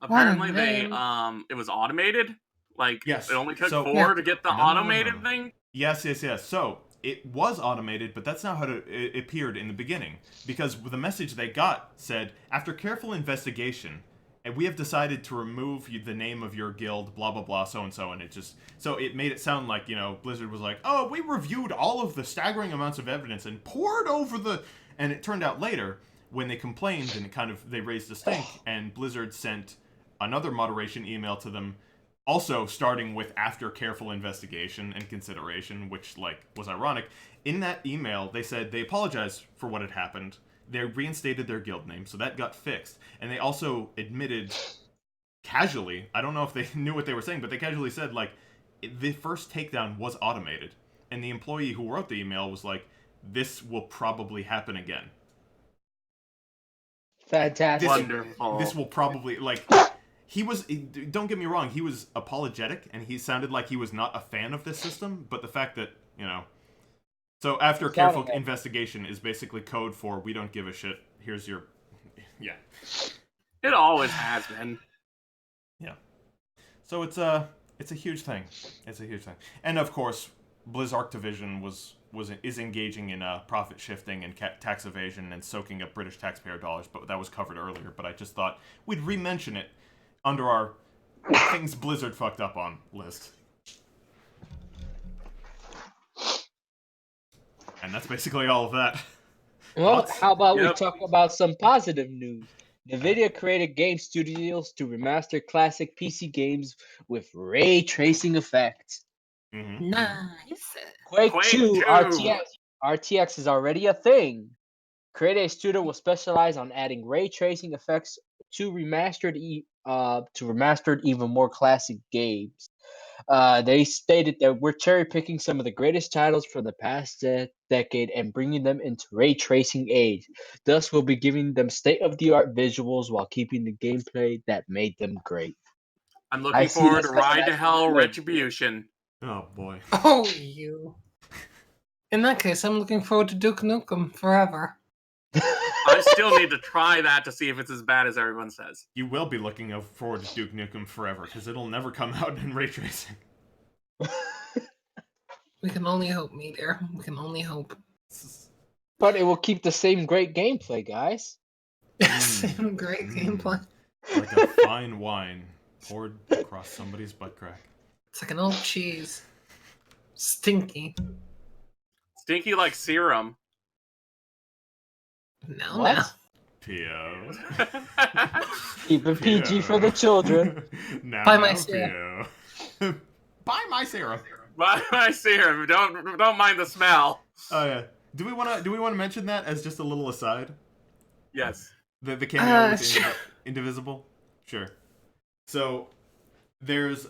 Apparently it was automated. Like, yes. It only took 4 to get the automated thing? Yes. So, it was automated, but that's not how it appeared in the beginning. Because the message they got said, after careful investigation, and we have decided to remove the name of your guild, blah, blah, blah, so-and-so, and it just... So it made it sound like, Blizzard was like, oh, we reviewed all of the staggering amounts of evidence and poured over the... And it turned out later, when they complained, and they raised a stink, and Blizzard sent another moderation email to them, also starting with after careful investigation and consideration, which, was ironic. In that email, they said they apologized for what had happened. They reinstated their guild name, so that got fixed. And they also admitted, casually, I don't know if they knew what they were saying, but they casually said, the first takedown was automated. And the employee who wrote the email was like, this will probably happen again. Fantastic. Wonderful. This will probably, he was, don't get me wrong, he was apologetic, and he sounded like he was not a fan of this system, but the fact that, So after careful investigation is basically code for we don't give a shit. Here's your... Yeah. It always has been. Yeah. So it's a huge thing. It's a huge thing. And of course, Blizzard Activision is engaging in profit shifting and tax evasion and soaking up British taxpayer dollars, but that was covered earlier. But I just thought we'd re-mention it under our things Blizzard fucked up on list. And that's basically all of that. Well, how about we talk about some positive news? NVIDIA created game studios to remaster classic PC games with ray tracing effects. Mm-hmm. Nice. Quake 2 RTX is already a thing. Create a studio will specialize on adding ray tracing effects to remastered even more classic games. They stated that we're cherry picking some of the greatest titles from the past decade and bringing them into ray tracing age. Thus, we'll be giving them state of the art visuals while keeping the gameplay that made them great. I'm looking forward to Ride to Hell good. Retribution. Oh boy. Oh, you. In that case, I'm looking forward to Duke Nukem Forever. I still need to try that to see if it's as bad as everyone says. You will be looking forward to Duke Nukem Forever, because it'll never come out in ray tracing. We can only hope, Meteor. We can only hope. But it will keep the same great gameplay, guys. Same great gameplay. Like a fine wine poured across somebody's butt crack. It's like an old cheese. Stinky. Stinky like serum. No, What? no. P.O. Keep it PG for the children. Now, Buy my P.O. Buy my serum. Buy my serum. Don't mind the smell. Oh yeah. Do we want to mention that as just a little aside? Yes. The cameo with sure. Indivisible? Sure. So there's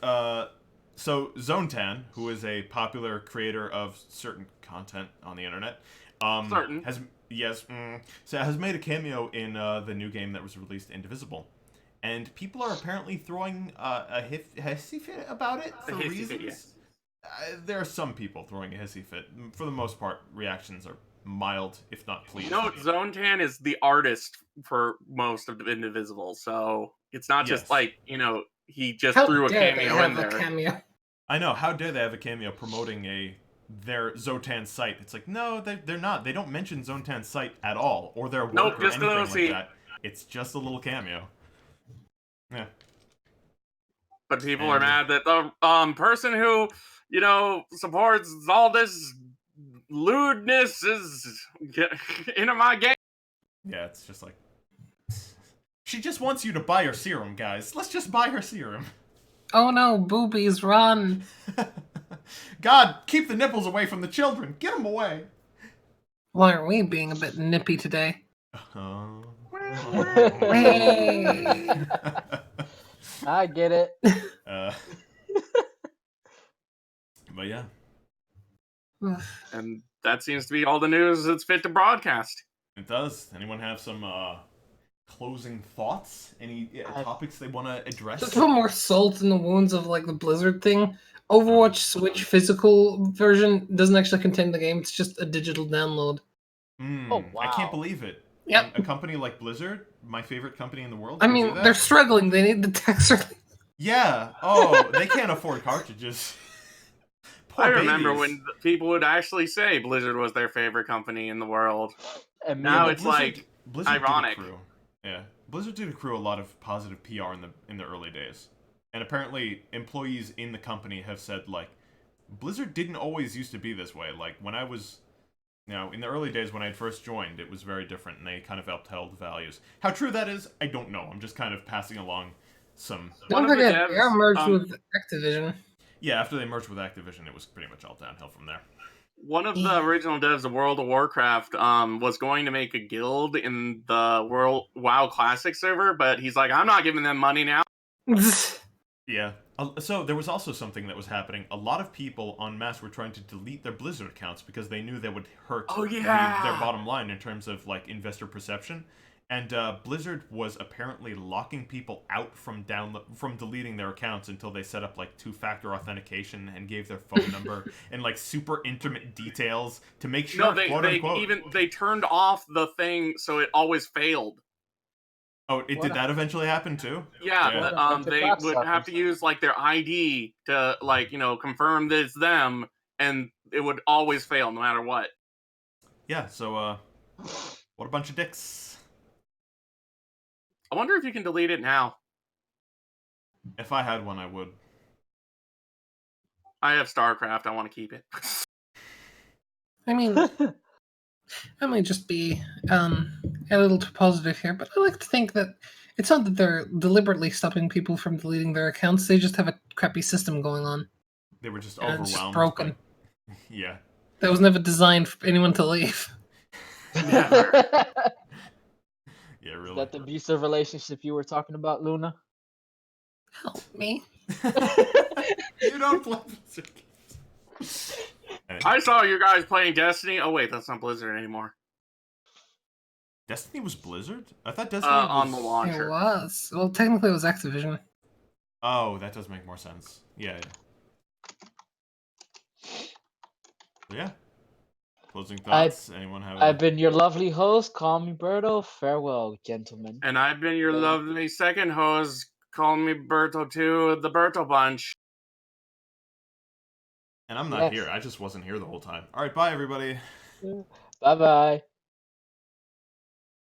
Zontan, who is a popular creator of certain content on the internet, has made a cameo in the new game that was released, Indivisible. And people are apparently throwing a hissy fit about it for reasons. Fit, yes. There are some people throwing a hissy fit. For the most part, reactions are mild, if not pleased. You know, Zontan is the artist for most of Indivisible, so it's not just like, he just threw a cameo in there. Cameo? I know. How dare they have a cameo promoting their Zotan site? It's like, no, they're not. They don't mention Zotan's site at all, or their work or anything like that. It's just a little cameo. Yeah. But people are mad that the person who, supports all this lewdness is into my game. Yeah, it's just like, she just wants you to buy her serum, guys. Let's just buy her serum. Oh no, boobies, run! God, keep the nipples away from the children. Get them away. Why are we being a bit nippy today? Hey. I get it. But yeah. And that seems to be all the news that's fit to broadcast. It does. Anyone have some closing thoughts? Any topics they want to address? Just put more salt in the wounds of like the Blizzard thing. Overwatch Switch physical version doesn't actually contain the game. It's just a digital download. Oh, wow. I can't believe it. Yep. A company like Blizzard, my favorite company in the world. I mean, they're struggling. They need the tax relief. Yeah. Oh, they can't afford cartridges. I remember when people would actually say Blizzard was their favorite company in the world. And now it's Blizzard ironic. Blizzard did accrue a lot of positive PR in the early days. And apparently employees in the company have said, like, Blizzard didn't always used to be this way. Like, when I was, in the early days when I first joined, it was very different, and they kind of upheld values. How true that is, I don't know. I'm just kind of passing along some... Don't forget, they are merged with Activision. Yeah, after they merged with Activision, it was pretty much all downhill from there. One of the original devs of World of Warcraft was going to make a guild in the WoW Classic server, but he's like, I'm not giving them money now. Yeah. So there was also something that was happening. A lot of people en masse were trying to delete their Blizzard accounts because they knew they would hurt their bottom line in terms of like investor perception. And Blizzard was apparently locking people out from deleting their accounts until they set up like 2-factor authentication and gave their phone number and like super intimate details to make sure. They turned off the thing so it always failed. Oh, did that eventually happen too? Yeah. They would have to use like their ID to confirm that it's them, and it would always fail no matter what. Yeah. So, what a bunch of dicks. I wonder if you can delete it now. If I had one, I would. I have StarCraft. I want to keep it. I mean, I might just be a little too positive here, but I like to think that it's not that they're deliberately stopping people from deleting their accounts. They just have a crappy system going on. They were just overwhelmed. It's just broken. Yeah. That was never designed for anyone to leave. Never. Yeah, really. Is that the abusive relationship you were talking about, Luna? Help me. You don't play Blizzard games. I saw you guys playing Destiny. Oh wait, that's not Blizzard anymore. Destiny was Blizzard? I thought Destiny was on the launcher. It was. Well, technically, it was Activision. Oh, that does make more sense. Yeah. Yeah. Closing thoughts. Anyone have? I've been your lovely host. Call me Berto. Farewell, gentlemen. And I've been your lovely second host. Call me Berto too, the Berto Bunch. And I'm not here. I just wasn't here the whole time. All right, bye everybody. Bye bye.